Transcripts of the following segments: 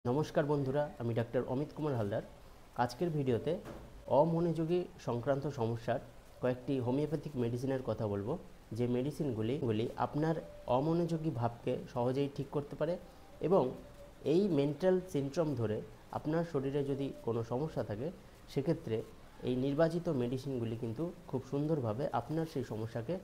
নমস্কার বন্ধুরা, আমি ডাক্তার অমিত কুমার হালদার। আজকের ভিডিওতে অমনোযোগী সংক্রান্ত সমস্যার কয়েকটি হোমিওপ্যাথিক মেডিসিনের কথা বলবো, যে মেডিসিনগুলি আপনার অমনোযোগী ভাবকে সহজেই ঠিক করতে পারে এবং এই মেন্টাল সিনড্রোম ধরে আপনার শরীরে যদি কোনো সমস্যা থাকে সেক্ষেত্রে এই নির্বাচিত মেডিসিনগুলি কিন্তু খুব সুন্দরভাবে আপনার সেই সমস্যাকে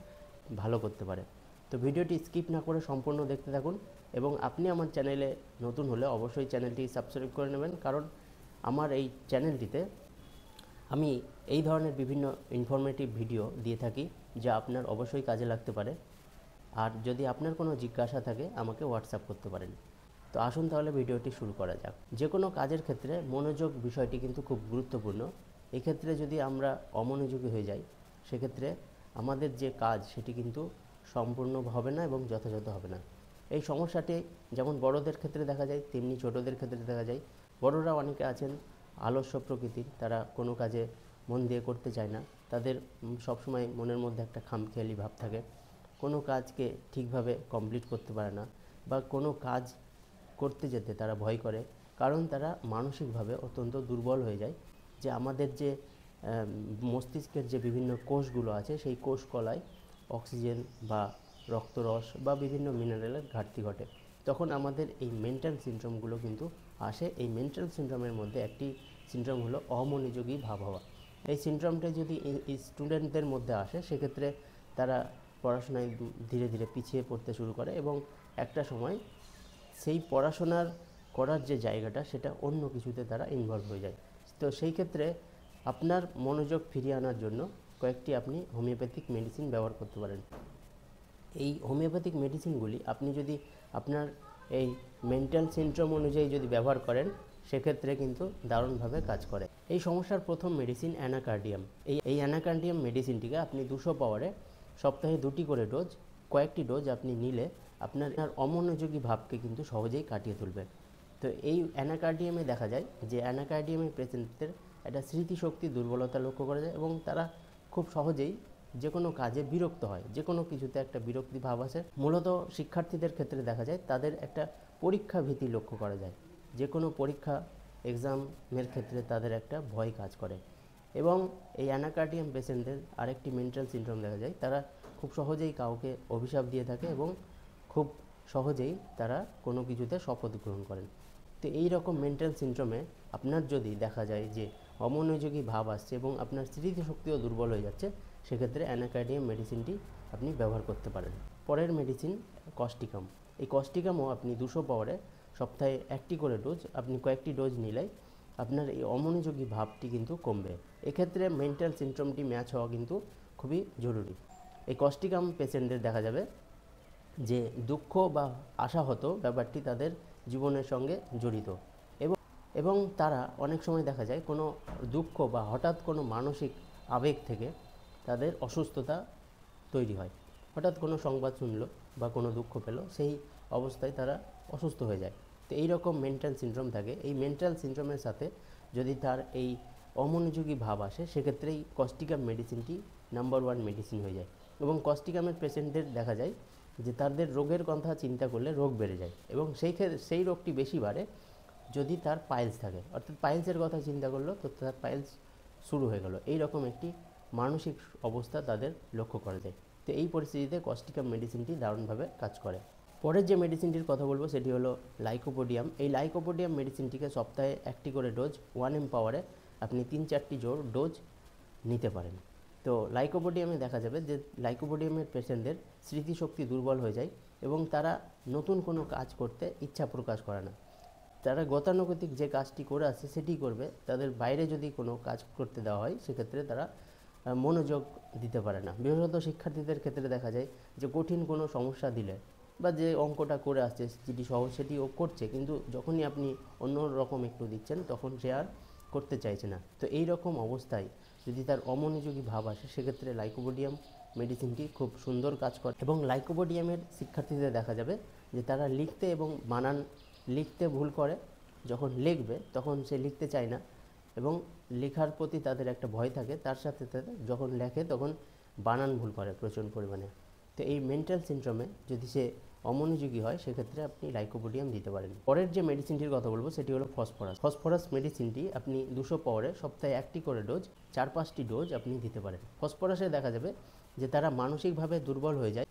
ভালো করতে পারে। তো ভিডিওটি স্কিপ না করে সম্পূর্ণ দেখতে থাকুন এবং আপনি আমার চ্যানেলে নতুন হলে অবশ্যই চ্যানেলটি সাবস্ক্রাইব করে নেবেন, কারণ আমার এই চ্যানেলটিতে আমি এই ধরনের বিভিন্ন ইনফরমেটিভ ভিডিও দিয়ে থাকি যা আপনার অবশ্যই কাজে লাগতে পারে। আর যদি আপনার কোনো জিজ্ঞাসা থাকে আমাকে হোয়াটসঅ্যাপ করতে পারেন। তো আসুন তাহলে ভিডিওটি শুরু করা যাক। যে কোনো কাজের ক্ষেত্রে মনোযোগ বিষয়টি কিন্তু খুব গুরুত্বপূর্ণ। এক্ষেত্রে যদি আমরা অমনোযোগী হয়ে যাই সেক্ষেত্রে আমাদের যে কাজ সেটি কিন্তু সম্পূর্ণ হবে না এবং যথাযথ হবে না। এই সমস্যাটি যেমন বড়দের ক্ষেত্রে দেখা যায় তেমনি ছোটদের ক্ষেত্রে দেখা যায়। বড়রা অনেকে আছেন আলস্য প্রকৃতির, তারা কোনো কাজে মন দিয়ে করতে চায় না, তাদের সবসময় মনের মধ্যে একটা খামখেয়ালি ভাব থাকে, কোনো কাজকে ঠিকভাবে কমপ্লিট করতে পারে না বা কোনো কাজ করতে যেতে তারা ভয় করে, কারণ তারা মানসিকভাবে অত্যন্ত দুর্বল হয়ে যায়। যে আমাদের যে মস্তিষ্কের যে বিভিন্ন কোষগুলো আছে সেই কোষ কলায় অক্সিজেন বা রক্তরস বা বিভিন্ন মিনারেলের ঘাটতি ঘটে, তখন আমাদের এই মেন্টাল সিনড্রোমগুলো কিন্তু আসে। এই মেন্টাল সিনড্রোমের মধ্যে একটি সিনড্রোম হলো অমনোযোগী ভাব হওয়া। এই সিনড্রোমটা যদি এই স্টুডেন্টদের মধ্যে আসে সেক্ষেত্রে তারা পড়াশোনায় ধীরে ধীরে পিছিয়ে পড়তে শুরু করে এবং একটা সময় সেই পড়াশোনার করার যে জায়গাটা সেটা অন্য কিছুতে তারা ইনভলভ হয়ে যায়। তো সেই ক্ষেত্রে আপনার মনোযোগ ফিরিয়ে আনার জন্য কয়েকটি আপনি হোমিওপ্যাথিক মেডিসিন ব্যবহার করতে পারেন। এই হোমিওপ্যাথিক মেডিসিনগুলি আপনি যদি আপনার এই মেন্টাল সিনড্রোম অনুযায়ী যদি ব্যবহার করেন সেক্ষেত্রে কিন্তু দারুণভাবে কাজ করে। এই সমস্যার প্রথম মেডিসিন অ্যানাকার্ডিয়াম। এই অ্যানাকার্ডিয়াম মেডিসিনটিকে আপনি 200 পাওয়ারে সপ্তাহে 2টি করে ডোজ, কয়েকটি ডোজ আপনি নিলে আপনার অমনোযোগী ভাবকে কিন্তু সহজেই কাটিয়ে তুলবে। তো এই অ্যানাকার্ডিয়ামে দেখা যায় যে অ্যানাকার্ডিয়ামের পেশেন্টদের একটা স্মৃতিশক্তি দুর্বলতা লক্ষ্য করা যায় এবং তারা খুব সহজেই যে কোনো কাজে বিরক্ত হয়, যে কোনো কিছুতে একটা বিরক্তি ভাব আসে। মূলত শিক্ষার্থীদের ক্ষেত্রে দেখা যায় তাদের একটা পরীক্ষা ভীতি লক্ষ্য করা যায়, যে কোনো পরীক্ষা এক্সামের ক্ষেত্রে তাদের একটা ভয় কাজ করে। এবং এই অ্যানাকার্ডিয়াম পেশেন্টদের আরেকটি মেন্টাল সিনড্রোম দেখা যায়, তারা খুব সহজেই কাউকে অভিশাপ দিয়ে থাকে এবং খুব সহজেই তারা কোনো কিছুতে শপথ গ্রহণ করেন। তো এই রকম মেন্টাল সিনড্রোমে আপনার যদি দেখা যায় যে অমনোযোগী ভাব আসছে এবং আপনার স্মৃতিশক্তিও দুর্বল হয়ে যাচ্ছে সেক্ষেত্রে অ্যানাকার্ডিয়াম মেডিসিনটি আপনি ব্যবহার করতে পারেন। পরের মেডিসিন কস্টিকাম। এই কস্টিকামও আপনি 200 পাওয়ারে সপ্তাহে 1টি করে ডোজ, আপনি কয়েকটি ডোজ নিলেই আপনার এই অমনোযোগী ভাবটি কিন্তু কমবে। এক্ষেত্রে মেন্টাল সিনড্রোমটি ম্যাচ হওয়া কিন্তু খুবই জরুরি। এই কস্টিকাম পেশেন্টদের দেখা যাবে যে দুঃখ বা আশাহত ব্যাপারটি তাদের জীবনের সঙ্গে জড়িত এবং তারা অনেক সময় দেখা যায় কোনো দুঃখ বা হঠাৎ কোনো মানসিক আবেগ থেকে তাদের অসুস্থতা তৈরি হয়। হঠাৎ কোনো সংবাদ শুনলো বা কোনো দুঃখ পেল, সেই অবস্থায় তারা অসুস্থ হয়ে যায়। তো এই রকম মেন্টাল সিনড্রোম থাকে। এই মেন্টাল সিনড্রোমের সাথে যদি তার এই অমনোযোগী ভাব আসে সেক্ষেত্রেই কস্টিকাম মেডিসিনটি নাম্বার 1 মেডিসিন হয়ে যায়। এবং কস্টিকামের পেশেন্টদের দেখা যায় যে তাদের রোগের কথা চিন্তা করলে রোগ বেড়ে যায় এবং সেই রোগটি বেশি বাড়ে যদি তার পাইলস থাকে, অর্থাৎ পাইলসের কথা চিন্তা করলো তো তার পাইলস শুরু হয়ে গেল, এই রকম একটি মানসিক অবস্থা তাদের লক্ষ্য করা যায়। তো এই পরিস্থিতিতে কস্টিকাম মেডিসিনটি দারুণভাবে কাজ করে। পরের যে মেডিসিনটির কথা বলবো সেটি হলো লাইকোপোডিয়াম। এই লাইকোপোডিয়াম মেডিসিনটিকে সপ্তাহে 1টি করে ডোজ 1 পাওয়ারে আপনি 3-4টি ডোজ নিতে পারেন। তো লাইকোপোডিয়ামে দেখা যাবে যে লাইকোপোডিয়ামের পেশেন্টদের স্মৃতিশক্তি দুর্বল হয়ে যায় এবং তারা নতুন কোনো কাজ করতে ইচ্ছা প্রকাশ করে না। তারা গতানুগতিক যে কাজটি করে আসছে সেটি করবে, তাদের বাইরে যদি কোনো কাজ করতে দেওয়া হয় সেক্ষেত্রে তারা মনোযোগ দিতে পারে না। বিশেষত শিক্ষার্থীদের ক্ষেত্রে দেখা যায় যে কঠিন কোনো সমস্যা দিলে বা যে অঙ্কটা করে আসছে যেটি সহজ সেটি ও করছে, কিন্তু যখনই আপনি অন্য রকম একটু দিচ্ছেন তখন সে আর করতে চাইছে না। তো এই রকম অবস্থায় যদি তার অমনোযোগী ভাব আসে সেক্ষেত্রে লাইকোপোডিয়াম মেডিসিনটি খুব সুন্দর কাজ করে। এবং লাইকোপোডিয়ামের শিক্ষার্থীদের দেখা যাবে যে তারা লিখতে এবং বানান লিখতে ভুল করে, যখন লিখবে তখন সে লিখতে চায় না এবং লেখার প্রতি তাদের একটা ভয় থাকে, তার সাথে সাথে যখন লেখে তখন বানান ভুল করে প্রচুর পরিমাণে। তো এই মেন্টাল সিনড্রোমে যদি সে অমনোযোগী হয় সেক্ষেত্রে আপনি লাইকোপোডিয়াম দিতে পারেন। পরের যে মেডিসিনটির কথা বলবো সেটি হলো ফসফরাস। ফসফরাস মেডিসিনটি আপনি 200 পাওয়ারে সপ্তাহে 1টি করে ডোজ, 4-5টি ডোজ আপনি দিতে পারেন। ফসফরাসে দেখা যাবে যে তারা মানসিকভাবে দুর্বল হয়ে যায়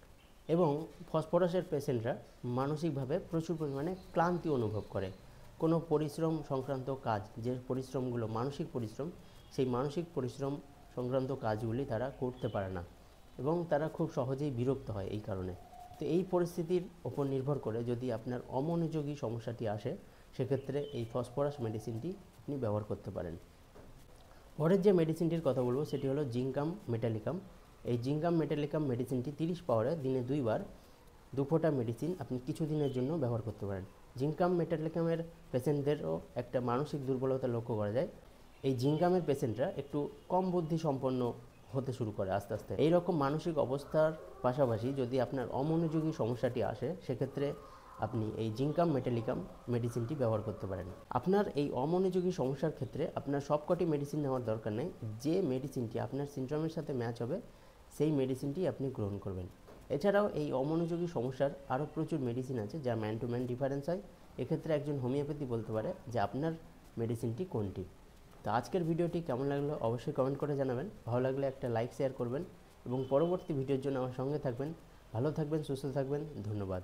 এবং ফসফরাসের পেশেন্টরা মানসিকভাবে প্রচুর পরিমাণে ক্লান্তি অনুভব করে। কোনো পরিশ্রম সংক্রান্ত কাজ, যে পরিশ্রমগুলো মানসিক পরিশ্রম, সেই মানসিক পরিশ্রম সংক্রান্ত কাজগুলি তারা করতে পারে না এবং তারা খুব সহজেই বিরক্ত হয় এই কারণে। তো এই পরিস্থিতির ওপর নির্ভর করে যদি আপনার অমনোযোগী সমস্যাটি আসে সেক্ষেত্রে এই ফসফরাস মেডিসিনটি আপনি ব্যবহার করতে পারেন। পরের যে মেডিসিনটির কথা বলবো সেটি হলো জিঙ্কাম মেটালিকাম। এই জিঙ্কাম মেটালিকাম মেডিসিনটি 30 পাওয়ারে দিনে 2 বার 2 ফোঁটা মেডিসিন আপনি কিছুদিনের জন্য ব্যবহার করতে পারেন। জিঙ্কাম মেটালিকামের পেশেন্টদেরও একটা মানসিক দুর্বলতা লক্ষ্য করা যায়। এই জিঙ্কামের পেশেন্টরা একটু কম বুদ্ধি সম্পন্ন হতে শুরু করে আস্তে আস্তে। এই রকম মানসিক অবস্থার পাশাপাশি যদি আপনার অমনোযোগী সমস্যাটি আসে সেক্ষেত্রে আপনি এই জিঙ্কাম মেটালিকাম মেডিসিনটি ব্যবহার করতে পারেন। আপনার এই অমনোযোগী সমস্যার ক্ষেত্রে আপনার সবকটি মেডিসিন নেওয়ার দরকার নেই, যে মেডিসিনটি আপনার সিনড্রোমের সাথে ম্যাচ হবে সেই মেডিসিনটি আপনি গ্রহণ করবেন। এছাড়াও এই অমনোযোগী সমস্যার আরও প্রচুর মেডিসিন আছে যা ম্যান টু ম্যান ডিফারেন্স হয়। এক্ষেত্রে একজন হোমিওপ্যাথি বলতে পারে যে আপনার মেডিসিনটি কোনটি। তো আজকের ভিডিওটি কেমন লাগলো অবশ্যই কমেন্ট করে জানাবেন। ভালো লাগলে একটা লাইক শেয়ার করবেন এবং পরবর্তী ভিডিওর জন্য আমার সঙ্গে থাকবেন। ভালো থাকবেন, সুস্থ থাকবেন। ধন্যবাদ।